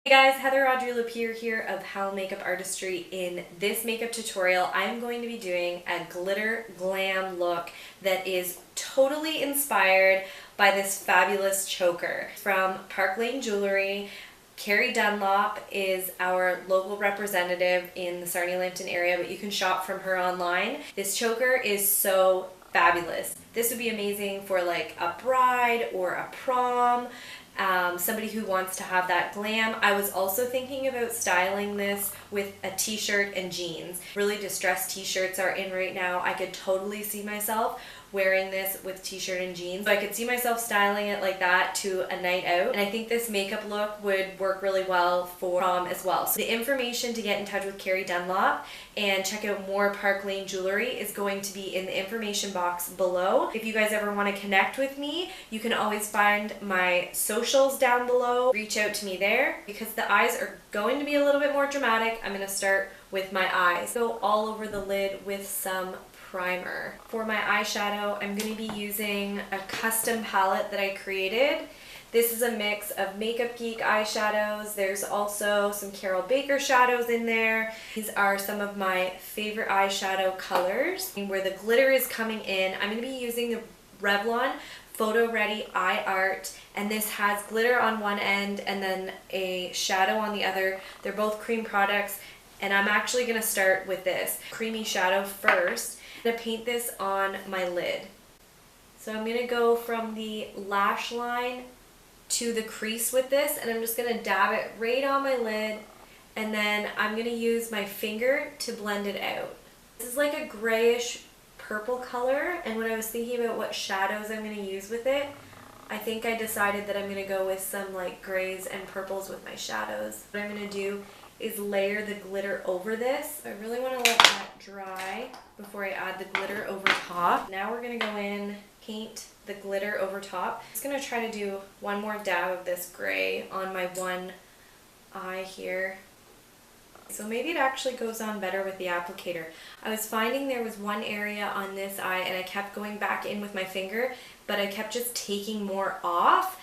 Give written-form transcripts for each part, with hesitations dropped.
Hey guys, Audrey Lapier here of How Makeup Artistry. In this makeup tutorial, I'm going to be doing a glitter glam look that is totally inspired by this fabulous choker from Park Lane Jewelry. Carrie Dunlop is our local representative in the Sarnia-Lambton area, but you can shop from her online. This choker is so fabulous. This would be amazing for like a bride or a prom. Somebody who wants to have that glam. I was also thinking about styling this with a t-shirt and jeans. Really distressed t-shirts are in right now. I could totally see myself wearing this with t-shirt and jeans. So I could see myself styling it like that to a night out. And I think this makeup look would work really well for prom as well. So the information to get in touch with Carrie Dunlop and check out more Park Lane Jewelry is going to be in the information box below. If you guys ever want to connect with me, you can always find my socials down below. Reach out to me there. Because the eyes are going to be a little bit more dramatic, I'm going to start with my eyes. Go all over the lid with some primer. For my eyeshadow, I'm going to be using a custom palette that I created. This is a mix of Makeup Geek eyeshadows. There's also some Carol Baker shadows in there. These are some of my favorite eyeshadow colors. And where the glitter is coming in, I'm going to be using the Revlon Photo Ready Eye Art, and this has glitter on one end and then a shadow on the other. They're both cream products, and I'm actually going to start with this creamy shadow first. I'm going to paint this on my lid. So I'm going to go from the lash line to the crease with this, and I'm just going to dab it right on my lid, and then I'm going to use my finger to blend it out. This is like a grayish purple color, and when I was thinking about what shadows I'm going to use with it, I think I decided that I'm going to go with some like grays and purples with my shadows. What I'm going to do is layer the glitter over this. I really want to let that dry before I add the glitter over top. Now we're going to go in, paint the glitter over top. I'm just going to try to do one more dab of this gray on my one eye here. So maybe it actually goes on better with the applicator. I was finding there was one area on this eye and I kept going back in with my finger, but I kept just taking more off.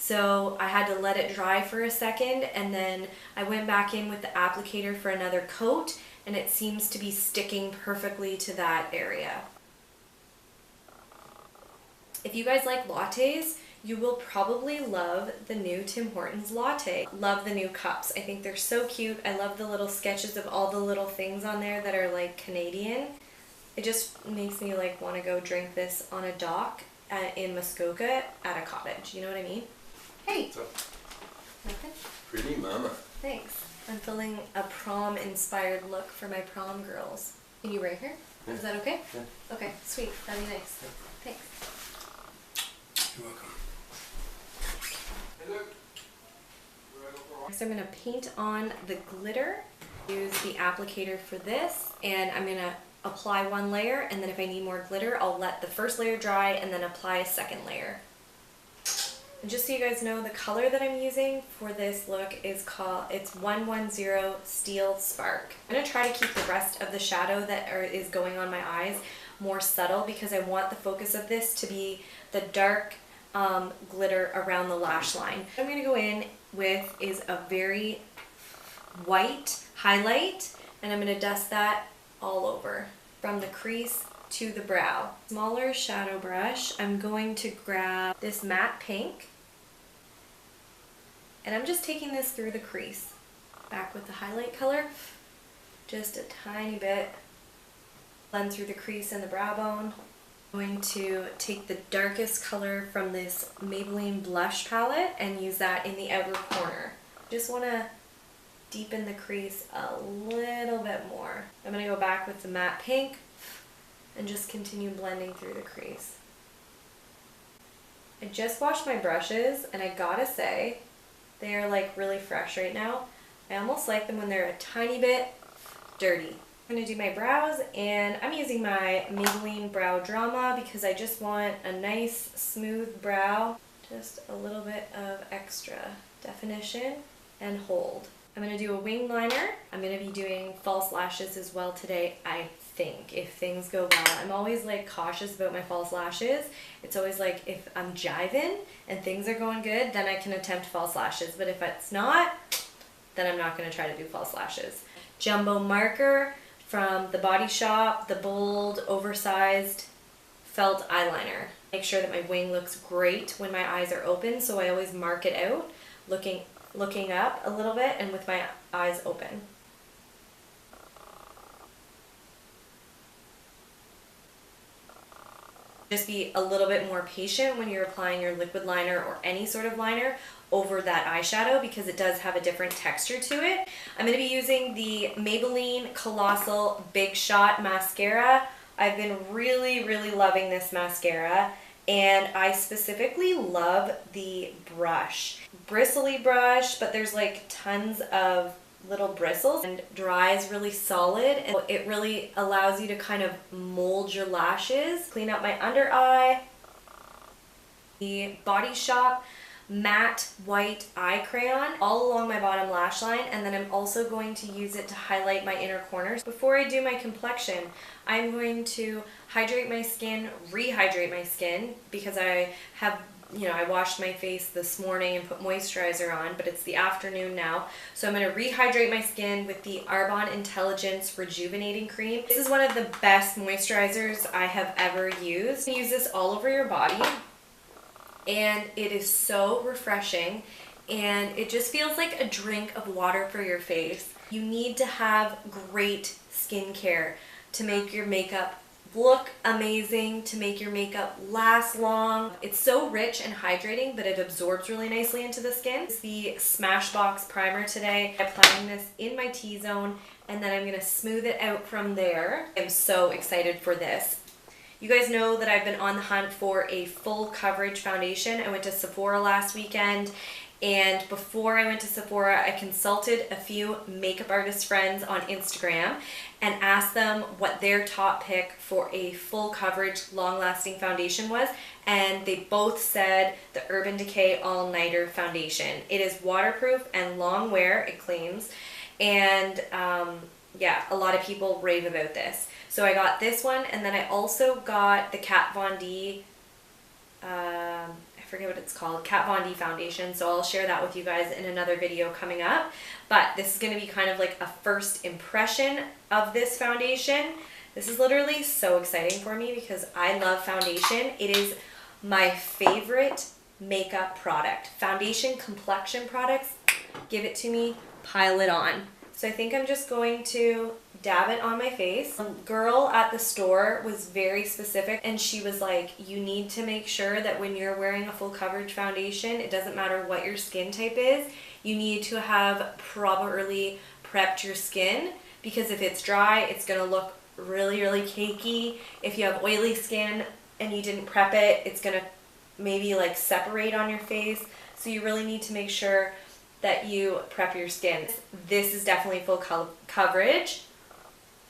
So I had to let it dry for a second, and then I went back in with the applicator for another coat, and it seems to be sticking perfectly to that area. If you guys like lattes, you will probably love the new Tim Hortons Latte. Love the new cups. I think they're so cute. I love the little sketches of all the little things on there that are like Canadian. It just makes me like want to go drink this on a dock in Muskoka at a cottage. You know what I mean? Hey. What's up? Nothing? Pretty mama. Thanks. I'm filling a prom-inspired look for my prom girls. Can you right here? Yeah. Is that okay? Yeah. Okay, sweet. That'd be nice. Yeah. Thanks. You're welcome. Hey, look. Next I'm going to paint on the glitter. Use the applicator for this, and I'm going to apply one layer, and then if I need more glitter, I'll let the first layer dry and then apply a second layer. And just so you guys know, the color that I'm using for this look is it's 110 Steel Spark. I'm going to try to keep the rest of the shadow that is going on my eyes more subtle, because I want the focus of this to be the dark glitter around the lash line. What I'm going to go in with is a very white highlight, and I'm going to dust that all over from the crease to the brow. Smaller shadow brush, I'm going to grab this matte pink, and I'm just taking this through the crease. Back with the highlight color, just a tiny bit. Blend through the crease and the brow bone. I'm going to take the darkest color from this Maybelline blush palette and use that in the outer corner. Just want to deepen the crease a little bit more. I'm going to go back with the matte pink and just continue blending through the crease. I just washed my brushes, and I gotta say, they are like really fresh right now. I almost like them when they're a tiny bit dirty. I'm gonna do my brows, and I'm using my Maybelline Brow Drama because I just want a nice smooth brow. Just a little bit of extra definition and hold. I'm gonna do a wing liner. I'm gonna be doing false lashes as well today, I think if things go well. I'm always like cautious about my false lashes. It's always like if I'm jiving and things are going good, then I can attempt false lashes. But if it's not, then I'm not going to try to do false lashes. Jumbo marker from the Body Shop, the bold, oversized felt eyeliner. Make sure that my wing looks great when my eyes are open, so I always mark it out, looking up a little bit and with my eyes open. Just be a little bit more patient when you're applying your liquid liner or any sort of liner over that eyeshadow because it does have a different texture to it. I'm going to be using the Maybelline Colossal Big Shot Mascara. I've been really, really loving this mascara, and I specifically love the brush. Bristly brush, but there's like tons of little bristles and dries really solid, and it really allows you to kind of mold your lashes. Clean up my under eye. The Body Shop matte white eye crayon all along my bottom lash line, and then I'm also going to use it to highlight my inner corners. Before I do my complexion, I'm going to hydrate my skin, rehydrate my skin, because I have, I washed my face this morning and put moisturizer on, but it's the afternoon now. So I'm going to rehydrate my skin with the Arbonne Intelligence Rejuvenating Cream. This is one of the best moisturizers I have ever used. You use this all over your body, and it is so refreshing, and it just feels like a drink of water for your face. You need to have great skincare to make your makeup look amazing, to make your makeup last long. It's so rich and hydrating, but it absorbs really nicely into the skin. It's the Smashbox primer today. I'm applying this in my T-zone, and then I'm going to smooth it out from there. I'm so excited for this. You guys know that I've been on the hunt for a full coverage foundation. I went to Sephora last weekend, and before I went to Sephora, I consulted a few makeup artist friends on Instagram and asked them what their top pick for a full coverage, long-lasting foundation was, and they both said the Urban Decay All Nighter Foundation. It is waterproof and long wear, it claims, and yeah, a lot of people rave about this. So I got this one, and then I also got the Kat Von D, I forget what it's called, Kat Von D foundation, so I'll share that with you guys in another video coming up. But this is going to be kind of like a first impression of this foundation. This is literally so exciting for me because I love foundation. It is my favorite makeup product. Foundation, complexion products, give it to me, pile it on. So I think I'm just going to dab it on my face. A girl at the store was very specific, and she was like, you need to make sure that when you're wearing a full coverage foundation, it doesn't matter what your skin type is, you need to have properly prepped your skin, because if it's dry, it's going to look really, really cakey. If you have oily skin and you didn't prep it, it's going to maybe like separate on your face. So you really need to make sure that you prep your skin. This is definitely full coverage.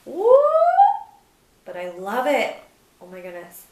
Woo! But I love it. Oh my goodness.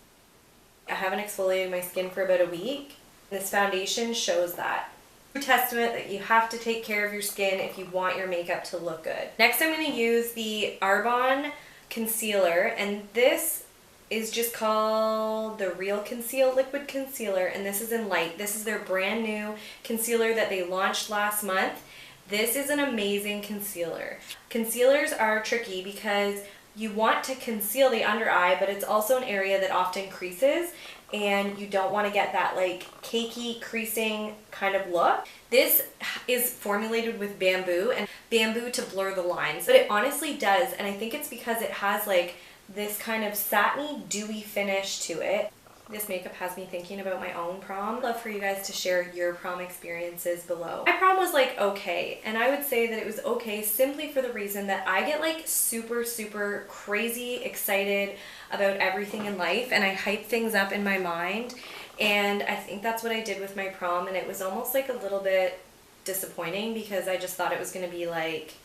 I haven't exfoliated my skin for about a week. This foundation shows that. True testament that you have to take care of your skin if you want your makeup to look good. Next, I'm going to use the Arbonne concealer, and this is just called the Real Conceal Liquid Concealer, and this is in light. This is their brand new concealer that they launched last month. This is an amazing concealer. Concealers are tricky because you want to conceal the under eye, but it's also an area that often creases, and you don't want to get that like cakey creasing kind of look. This is formulated with bamboo to blur the lines, but it honestly does, and I think it's because it has like this kind of satiny, dewy finish to it. This makeup has me thinking about my own prom. I'd love for you guys to share your prom experiences below. My prom was like okay, and I would say that it was okay simply for the reason that I get like super, super crazy excited about everything in life, and I hype things up in my mind, and I think that's what I did with my prom, and it was almost like a little bit disappointing because I just thought it was going to be like,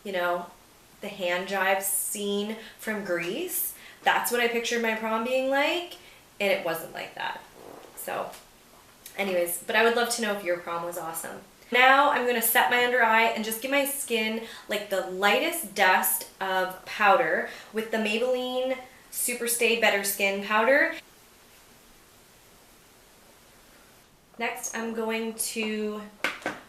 you know, the hand jive scene from Grease. That's what I pictured my prom being like, and it wasn't like that. So anyways, but I would love to know if your prom was awesome. Now I'm going to set my under eye and just give my skin like the lightest dust of powder with the Maybelline Super Stay Better Skin powder. Next I'm going to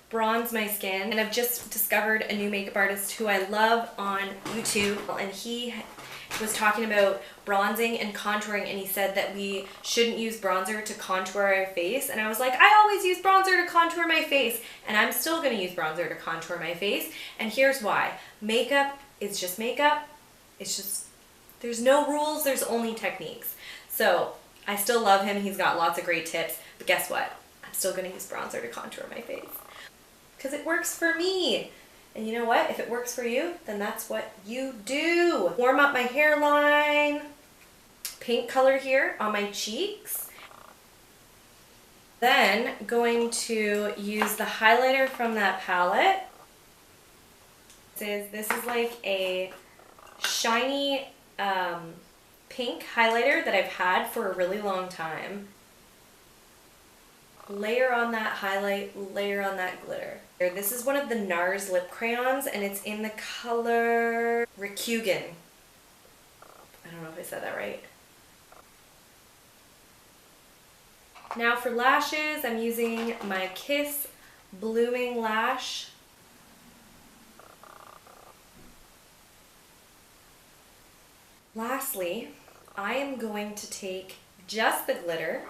bronze my skin, and I've just discovered a new makeup artist who I love on YouTube, and he was talking about bronzing and contouring, and he said that we shouldn't use bronzer to contour our face, and I was like, I always use bronzer to contour my face, and I'm still going to use bronzer to contour my face, and here's why. Makeup is just makeup. It's just, there's no rules, there's only techniques. So I still love him, he's got lots of great tips, but guess what? I'm still going to use bronzer to contour my face. Because it works for me. And you know what? If it works for you, then that's what you do. Warm up my hairline. Pink color here on my cheeks. Then going to use the highlighter from that palette. This is like a shiny pink highlighter that I've had for a really long time. Layer on that highlight, layer on that glitter. This is one of the NARS lip crayons, and it's in the color Rikugan. I don't know if I said that right. Now for lashes, I'm using my Kiss Blooming Lash. Lastly, I am going to take just the glitter,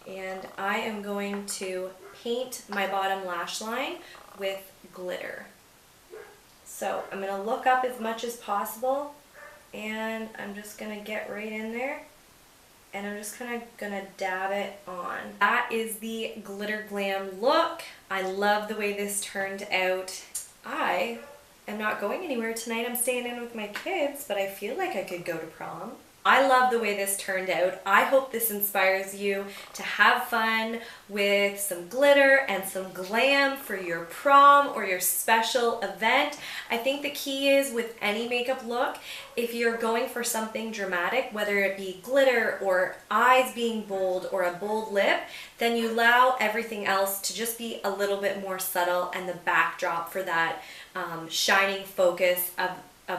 and I am going to paint my bottom lash line with glitter. So I'm going to look up as much as possible, and I'm just going to get right in there, and I'm just kind of going to dab it on. That is the Glitter Glam look. I love the way this turned out. I am not going anywhere tonight. I'm staying in with my kids, but I feel like I could go to prom. I love the way this turned out. I hope this inspires you to have fun with some glitter and some glam for your prom or your special event. I think the key is with any makeup look, if you're going for something dramatic, whether it be glitter or eyes being bold or a bold lip, then you allow everything else to just be a little bit more subtle, and the backdrop for that shining focus of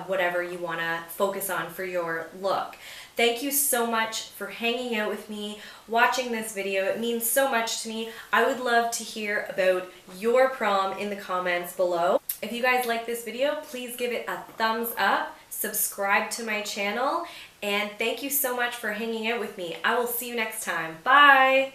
whatever you want to focus on for your look. Thank you so much for hanging out with me, watching this video. It means so much to me. I would love to hear about your prom in the comments below. If you guys like this video, please give it a thumbs up, subscribe to my channel, and thank you so much for hanging out with me. I will see you next time. Bye!